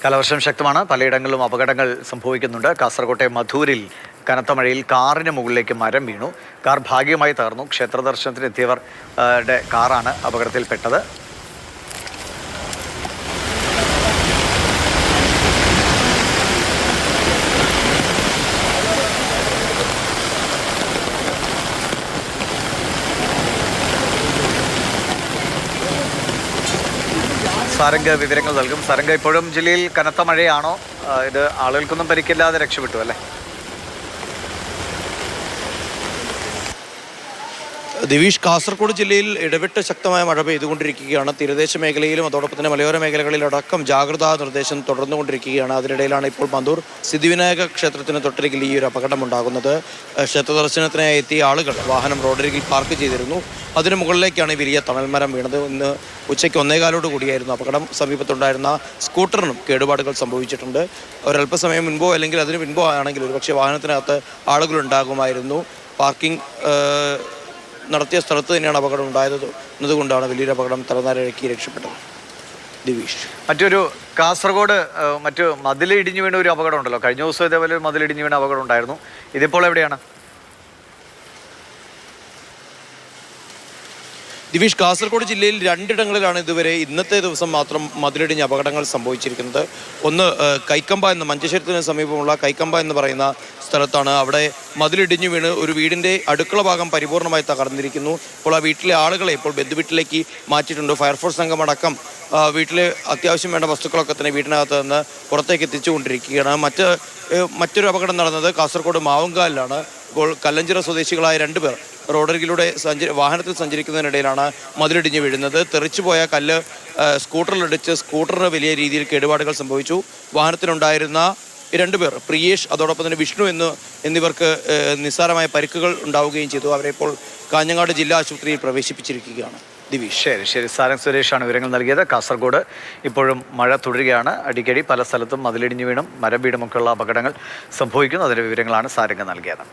കാലവർഷം ശക്തമാണ്. പലയിടങ്ങളിലും അപകടങ്ങൾ സംഭവിക്കുന്നുണ്ട്. കാസർകോട്ടെ മധൂരിൽ കനത്ത മഴയിൽ കാറിന് മുകളിലേക്ക് മരം വീണു. കാർ ഭാഗികമായി തകർന്നു. ക്ഷേത്ര ദർശനത്തിനെത്തിയവരുടെ കാറാണ് അപകടത്തിൽപ്പെട്ടത്. സാരംഗ് വിവരങ്ങൾ നൽകും. സാരംഗ്, ഇപ്പോഴും ജില്ലയിൽ കനത്ത മഴയാണോ? ഇത് ആളുകൾക്കൊന്നും പരിക്കില്ലാതെ രക്ഷപ്പെട്ടു അല്ലേ? ദിവിഷ്, കാസർഗോഡ് ജില്ലയിൽ ഇടവിട്ട് ശക്തമായ മഴ പെയ്തുകൊണ്ടിരിക്കുകയാണ്. തീരദേശ മേഖലയിലും അതോടൊപ്പം തന്നെ മലയോര മേഖലകളിലടക്കം ജാഗ്രതാ നിർദ്ദേശം തുടർന്നുകൊണ്ടിരിക്കുകയാണ്. അതിനിടയിലാണ് ഇപ്പോൾ മധൂർ സിദ്ധിവിനായക ക്ഷേത്രത്തിന് തൊട്ടരികിൽ ഈ ഒരു അപകടം ഉണ്ടാകുന്നത്. ക്ഷേത്ര ദർശനത്തിനായി എത്തിയ ആളുകൾ വാഹനം റോഡരികിൽ പാർക്ക് ചെയ്തിരുന്നു. അതിന് മുകളിലേക്കാണ് ഈ വലിയ തണൽമരം വീണത്. ഇന്ന് ഉച്ചയ്ക്ക് 1:15 കൂടിയായിരുന്നു അപകടം. സമീപത്തുണ്ടായിരുന്ന സ്കൂട്ടറിനും കേടുപാടുകൾ സംഭവിച്ചിട്ടുണ്ട്. ഒരല്പസമയം മുൻപോ അല്ലെങ്കിൽ അതിന് മുൻപോ ആണെങ്കിൽ ഒരുപക്ഷെ വാഹനത്തിനകത്ത് ആളുകളുണ്ടാകുമായിരുന്നു. പാർക്കിംഗ് നടത്തിയ സ്ഥലത്ത് തന്നെയാണ് അപകടം ഉണ്ടായത് എന്നതുകൊണ്ടാണ് വലിയൊരു അപകടം തലനാരിഴക്കി രക്ഷപ്പെട്ടത്. ദിവിഷ്, മറ്റൊരു കാസർഗോഡ് മതിലിടിഞ്ഞു വീണ ഒരു അപകടം ഉണ്ടല്ലോ. കഴിഞ്ഞ ദിവസം ഇതേപോലെ ഒരു മതിലിടിഞ്ഞു വീണ അപകടം ഉണ്ടായിരുന്നു. ഇതിപ്പോൾ എവിടെയാണ്? ദിവിഷ്, കാസർഗോഡ് ജില്ലയിൽ 2 ഇടങ്ങളിലാണ് ഇതുവരെ ഇന്നത്തെ ദിവസം മാത്രം മതിലിടിഞ്ഞ അപകടങ്ങൾ സംഭവിച്ചിരിക്കുന്നത്. ഒന്ന് കൈക്കമ്പ എന്ന മഞ്ചേശ്വരത്തിന് സമീപമുള്ള കൈക്കമ്പ എന്ന് പറയുന്ന സ്ഥലത്താണ്. അവിടെ മതിലിടിഞ്ഞു വീണ് ഒരു വീടിൻ്റെ അടുക്കള ഭാഗം പരിപൂർണമായി തകർന്നിരിക്കുന്നു. ഇപ്പോൾ ആ വീട്ടിലെ ആളുകളെ ഇപ്പോൾ ബന്ധുവീട്ടിലേക്ക് മാറ്റിയിട്ടുണ്ട്. ഫയർഫോഴ്സ് സംഘം അടക്കം വീട്ടിലെ അത്യാവശ്യം വേണ്ട വസ്തുക്കളൊക്കെ തന്നെ വീട്ടിനകത്ത് നിന്ന് പുറത്തേക്ക് എത്തിച്ചുകൊണ്ടിരിക്കുകയാണ്. മറ്റൊരു അപകടം നടന്നത് കാസർഗോഡ് മാവുങ്കാലിലാണ്. ഇപ്പോൾ കല്ലഞ്ചിറ സ്വദേശികളായ 2 പേർ റോഡരികിലൂടെ വാഹനത്തിൽ സഞ്ചരിക്കുന്നതിനിടയിലാണ് മതിലിടിഞ്ഞ് വീഴുന്നത്. തെറിച്ചുപോയ കല്ല് സ്കൂട്ടറിലിടിച്ച് സ്കൂട്ടറിന് വലിയ രീതിയിൽ കേടുപാടുകൾ സംഭവിച്ചു. വാഹനത്തിലുണ്ടായിരുന്ന 2 പേർ, പ്രിയേഷ് അതോടൊപ്പം തന്നെ വിഷ്ണു എന്നിവർക്ക് നിസ്സാരമായ പരിക്കുകൾ ഉണ്ടാവുകയും ചെയ്തു. അവരെ ഇപ്പോൾ കാഞ്ഞങ്ങാട് ജില്ലാ ആശുപത്രിയിൽ പ്രവേശിപ്പിച്ചിരിക്കുകയാണ്. ദിവിഷ്, ശരി. സാരംഗ് സുരേഷാണ് വിവരങ്ങൾ നൽകിയത്. കാസർഗോഡ് ഇപ്പോഴും മഴ തുടരുകയാണ്. അടിക്കടി പല സ്ഥലത്തും മതിലിടിഞ്ഞു വീണും മരം വീണുമൊക്കെയുള്ള അപകടങ്ങൾ സംഭവിക്കുന്നു. അതിൻ്റെ വിവരങ്ങളാണ് സാരംഗ് നൽകിയത്.